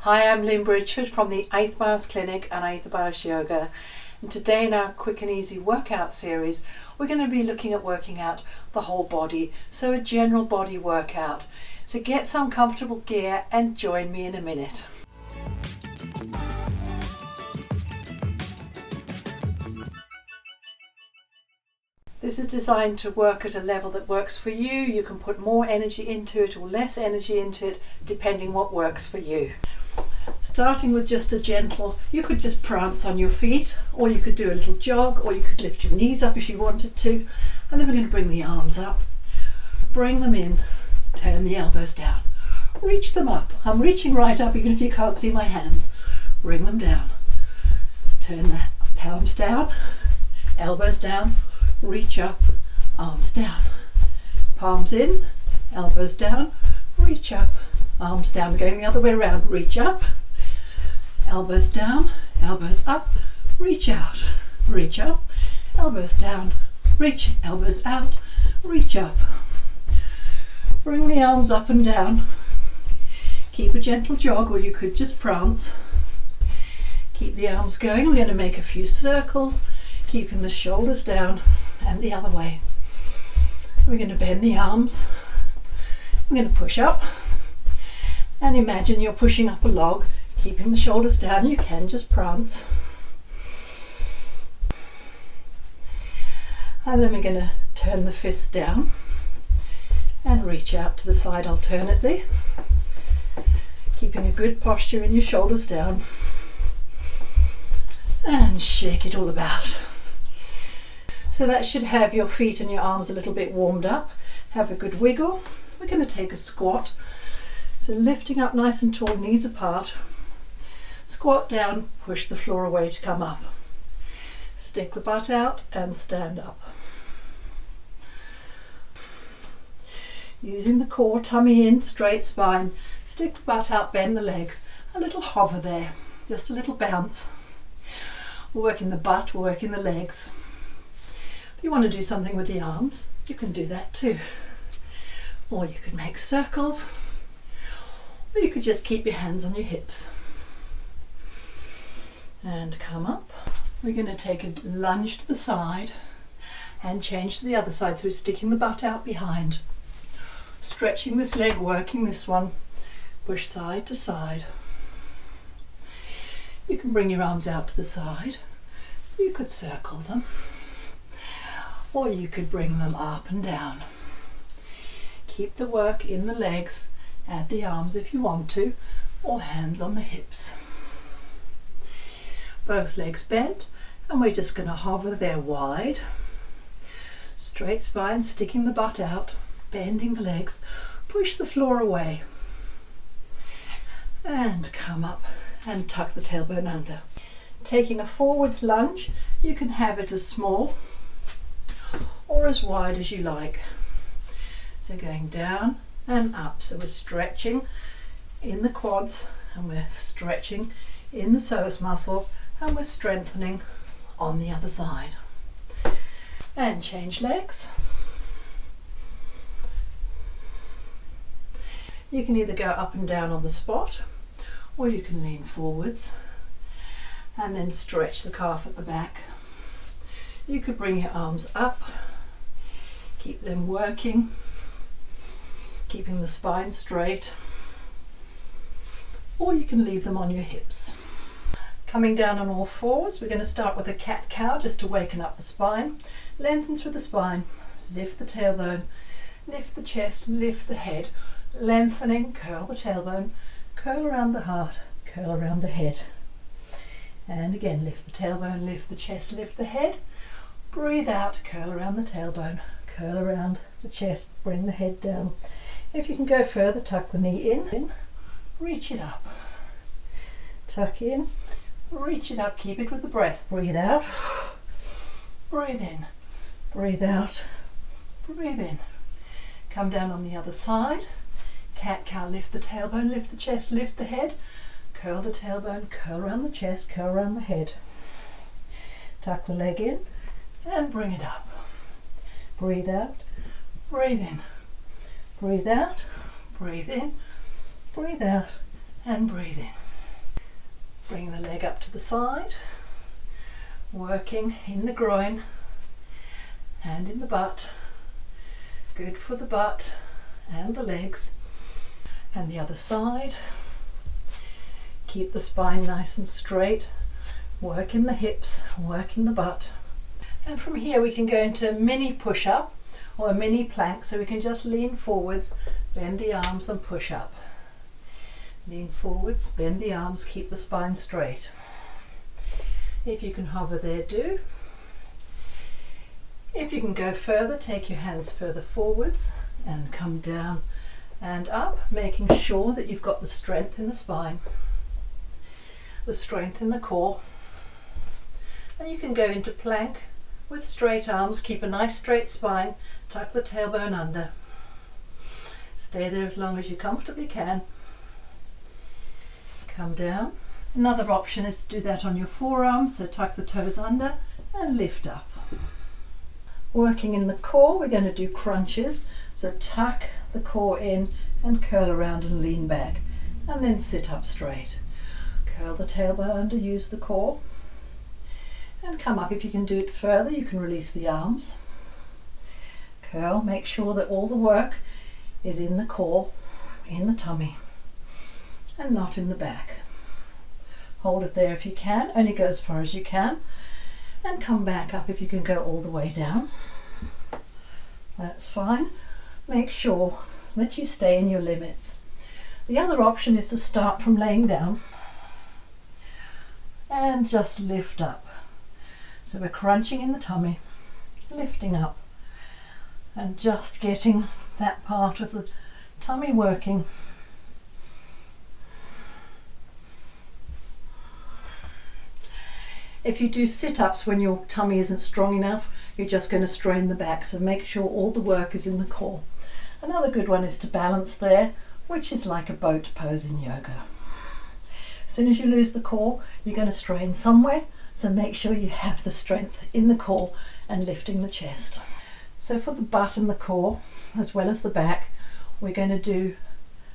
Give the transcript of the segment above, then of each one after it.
Hi, I'm Lynn Bridgeford from the Eighth Bios Clinic and Eighth Bios Yoga. And today in our quick and easy workout series, we're going to be looking at working out the whole body, so a general body workout. So get some comfortable gear and join me in a minute. This is designed to work at a level that works for you. You can put more energy into it or less energy into it, depending what works for you. Starting with just a gentle, you could just prance on your feet, or you could do a little jog, or you could lift your knees up if you wanted to. And then we're going to bring the arms up, bring them in, turn the elbows down, reach them up. I'm reaching right up even if you can't see my hands. Bring them down, turn the palms down, elbows down, reach up, arms down, palms in, elbows down, reach up, arms down. We're going the other way around. Reach up, elbows down, elbows up, reach out, reach up, elbows down, reach, elbows out, reach up. Bring the arms up and down. Keep a gentle jog, or you could just prance. Keep the arms going. We're going to make a few circles, keeping the shoulders down and the other way. We're going to bend the arms. I'm going to push up. And imagine you're pushing up a log, keeping the shoulders down. You can just prance. And then we're going to turn the fists down and reach out to the side alternately, keeping a good posture in your shoulders down. And shake it all about. So that should have your feet and your arms a little bit warmed up. Have a good wiggle. We're going to take a squat. So lifting up nice and tall, knees apart. Squat down, push the floor away to come up. Stick the butt out and stand up. Using the core, tummy in, straight spine. Stick the butt out, bend the legs. A little hover there, just a little bounce. We're working the butt, we're working the legs. If you want to do something with the arms, you can do that too. Or you could make circles. Or you could just keep your hands on your hips. And come up. We're going to take a lunge to the side and change to the other side. So we're sticking the butt out behind. Stretching this leg, working this one. Push side to side. You can bring your arms out to the side. You could circle them. Or you could bring them up and down. Keep the work in the legs. Add the arms if you want to, or hands on the hips. Both legs bent, and we're just going to hover there wide. Straight spine, sticking the butt out, bending the legs, push the floor away. And come up and tuck the tailbone under. Taking a forwards lunge, you can have it as small or as wide as you like. So going down and up. So we're stretching in the quads and we're stretching in the psoas muscle and we're strengthening on the other side. And change legs. You can either go up and down on the spot, or you can lean forwards and then stretch the calf at the back. You could bring your arms up, keep them working, keeping the spine straight, or you can leave them on your hips. Coming down on all fours, we're going to start with a cat-cow just to waken up the spine. Lengthen through the spine, lift the tailbone, lift the chest, lift the head, lengthening, curl the tailbone, curl around the heart, curl around the head. And again, lift the tailbone, lift the chest, lift the head. Breathe out, curl around the tailbone, curl around the chest, bring the head down. If you can go further, tuck the knee in, reach it up, tuck in, reach it up, keep it with the breath. Breathe out, breathe in, breathe out, breathe in. Come down on the other side. Cat-cow, lift the tailbone, lift the chest, lift the head, curl the tailbone, curl around the chest, curl around the head. Tuck the leg in and bring it up. Breathe out, breathe in, breathe out, breathe in, breathe out, and breathe in. Bring the leg up to the side, working in the groin and in the butt. Good for the butt and the legs. And the other side. Keep the spine nice and straight. Work in the hips, work in the butt. And from here we can go into a mini push-up or a mini plank, so we can just lean forwards, bend the arms and push up. Lean forwards, bend the arms, keep the spine straight. If you can hover there, do. If you can go further, take your hands further forwards and come down and up, making sure that you've got the strength in the spine, the strength in the core. And you can go into plank with straight arms, keep a nice straight spine, tuck the tailbone under. Stay there as long as you comfortably can. Come down. Another option is to do that on your forearms, so tuck the toes under and lift up. Working in the core, we're going to do crunches, so tuck the core in and curl around and lean back, and then sit up straight. Curl the tailbone under, use the core, and come up. If you can do it further, you can release the arms. Curl, make sure that all the work is in the core, in the tummy, and not in the back. Hold it there if you can, only go as far as you can, and come back up if you can go all the way down. That's fine. Make sure that you stay in your limits. The other option is to start from laying down and just lift up. So we're crunching in the tummy, lifting up, and just getting that part of the tummy working. If you do sit-ups when your tummy isn't strong enough, you're just going to strain the back, so make sure all the work is in the core. Another good one is to balance there, which is like a boat pose in yoga. As soon as you lose the core, you're going to strain somewhere, so make sure you have the strength in the core and lifting the chest. So for the butt and the core, as well as the back, we're going to do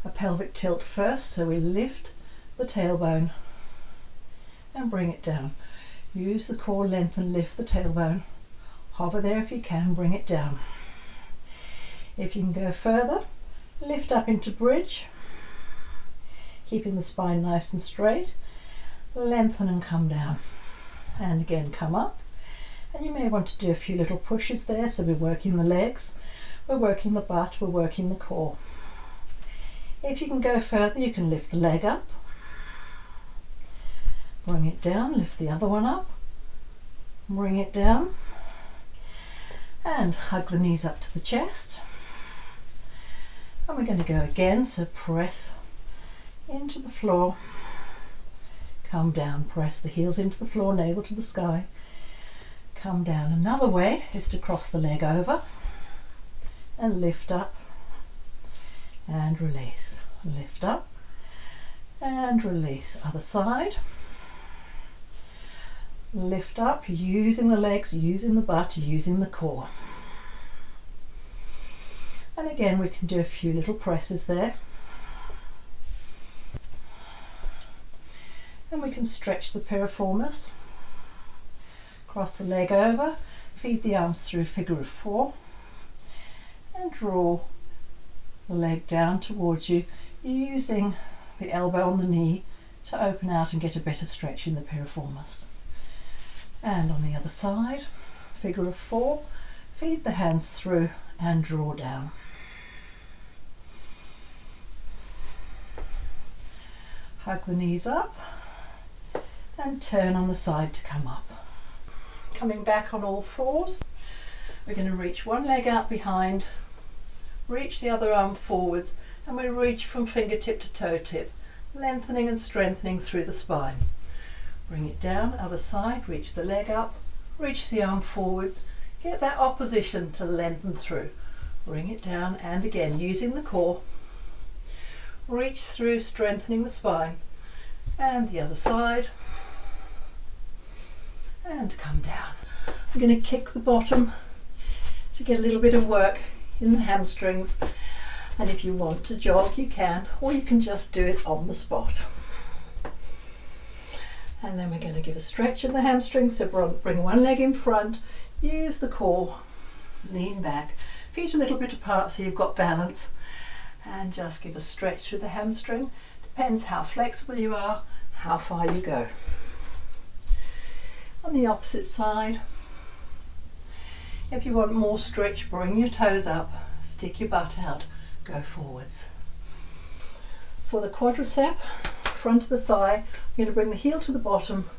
a pelvic tilt first, so we lift the tailbone and bring it down. Use the core length and lift the tailbone. Hover there if you can, bring it down. If you can go further, lift up into bridge, keeping the spine nice and straight, lengthen and come down. And again, come up. And you may want to do a few little pushes there, so we're working the legs, we're working the butt, we're working the core. If you can go further, you can lift the leg up, bring it down, lift the other one up, bring it down, and hug the knees up to the chest. And we're going to go again, so press into the floor, come down, press the heels into the floor, navel to the sky, come down. Another way is to cross the leg over and lift up and release. Lift up and release. Other side. Lift up, using the legs, using the butt, using the core. And again, we can do a few little presses there. And we can stretch the piriformis. Cross the leg over, feed the arms through figure of 4, and draw the leg down towards you, using the elbow on the knee to open out and get a better stretch in the piriformis. And on the other side, figure of 4, feed the hands through and draw down. Hug the knees up and turn on the side to come up. Coming back on all fours, we're going to reach one leg out behind, reach the other arm forwards, and we reach from fingertip to toe tip, lengthening and strengthening through the spine. Bring it down, other side, reach the leg up, reach the arm forwards, get that opposition to lengthen through. Bring it down, and again, using the core, reach through, strengthening the spine, and the other side, and come down. I'm going to kick the bottom to get a little bit of work in the hamstrings, and if you want to jog you can, or you can just do it on the spot. And then we're going to give a stretch in the hamstring, so bring one leg in front, use the core, lean back, feet a little bit apart so you've got balance, and just give a stretch through the hamstring. Depends how flexible you are, how far you go. On the opposite side, if you want more stretch, bring your toes up, stick your butt out, go forwards. For the quadricep, front of the thigh, you're going to bring the heel to the bottom,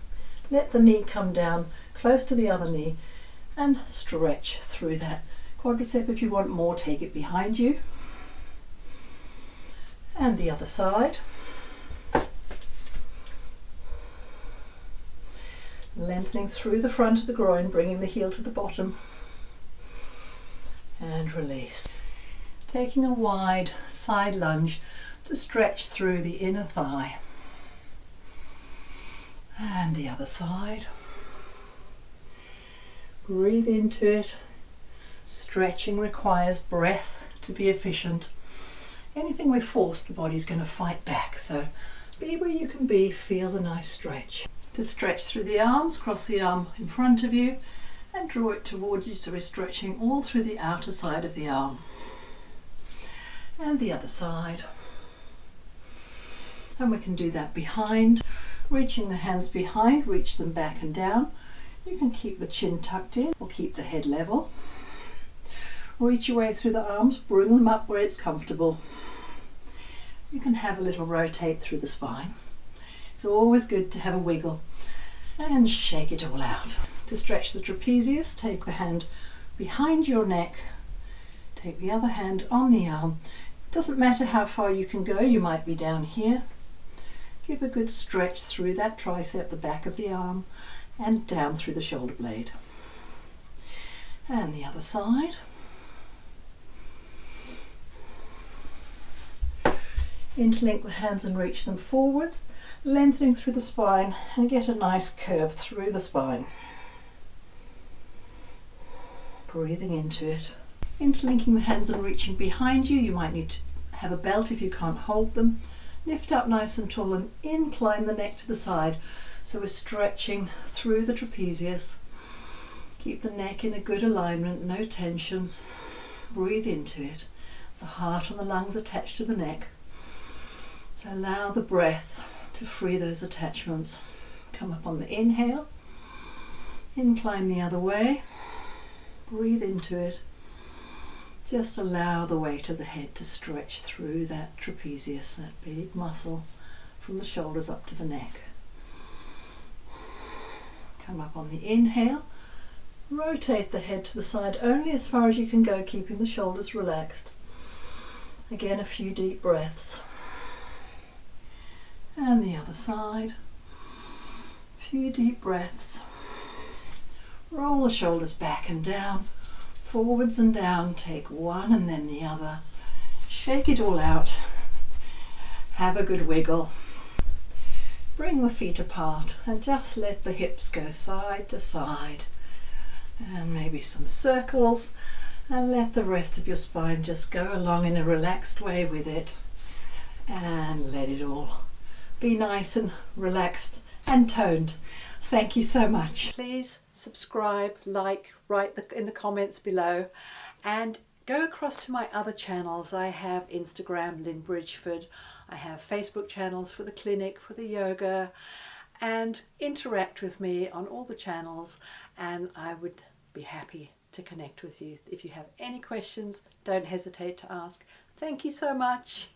let the knee come down close to the other knee, and stretch through that quadricep. If you want more, take it behind you. And the other side. Lengthening through the front of the groin, bringing the heel to the bottom. And release. Taking a wide side lunge to stretch through the inner thigh. And the other side. Breathe into it. Stretching requires breath to be efficient. Anything we force, the body's going to fight back. So be where you can be, feel the nice stretch. To stretch through the arms, cross the arm in front of you and draw it towards you, so we're stretching all through the outer side of the arm. And the other side. And we can do that behind, reaching the hands behind, reach them back and down. You can keep the chin tucked in or keep the head level. Reach your way through the arms, bring them up where it's comfortable. You can have a little rotate through the spine. It's always good to have a wiggle and shake it all out. To stretch the trapezius, take the hand behind your neck, take the other hand on the arm. It doesn't matter how far you can go, you might be down here. Give a good stretch through that tricep, the back of the arm, and down through the shoulder blade. And the other side. Interlink the hands and reach them forwards, lengthening through the spine, and get a nice curve through the spine. Breathing into it. Interlinking the hands and reaching behind you. You might need to have a belt if you can't hold them. Lift up nice and tall and incline the neck to the side. So we're stretching through the trapezius. Keep the neck in a good alignment, no tension. Breathe into it. The heart and the lungs attached to the neck. So allow the breath to free those attachments. Come up on the inhale. Incline the other way. Breathe into it. Just allow the weight of the head to stretch through that trapezius, that big muscle from the shoulders up to the neck. Come up on the inhale. Rotate the head to the side only as far as you can go, keeping the shoulders relaxed. Again, a few deep breaths. And the other side. A few deep breaths. Roll the shoulders back and down, forwards and down. Take one and then the other. Shake it all out. Have a good wiggle. Bring the feet apart and just let the hips go side to side. And maybe some circles. And let the rest of your spine just go along in a relaxed way with it. And let it all be nice and relaxed and toned. Thank you so much. Please subscribe, like, write in the comments below, and go across to my other channels. I have Instagram, Lynn Bridgeford. I have Facebook channels for the clinic, for the yoga, and interact with me on all the channels, and I would be happy to connect with you. If you have any questions, don't hesitate to ask. Thank you so much.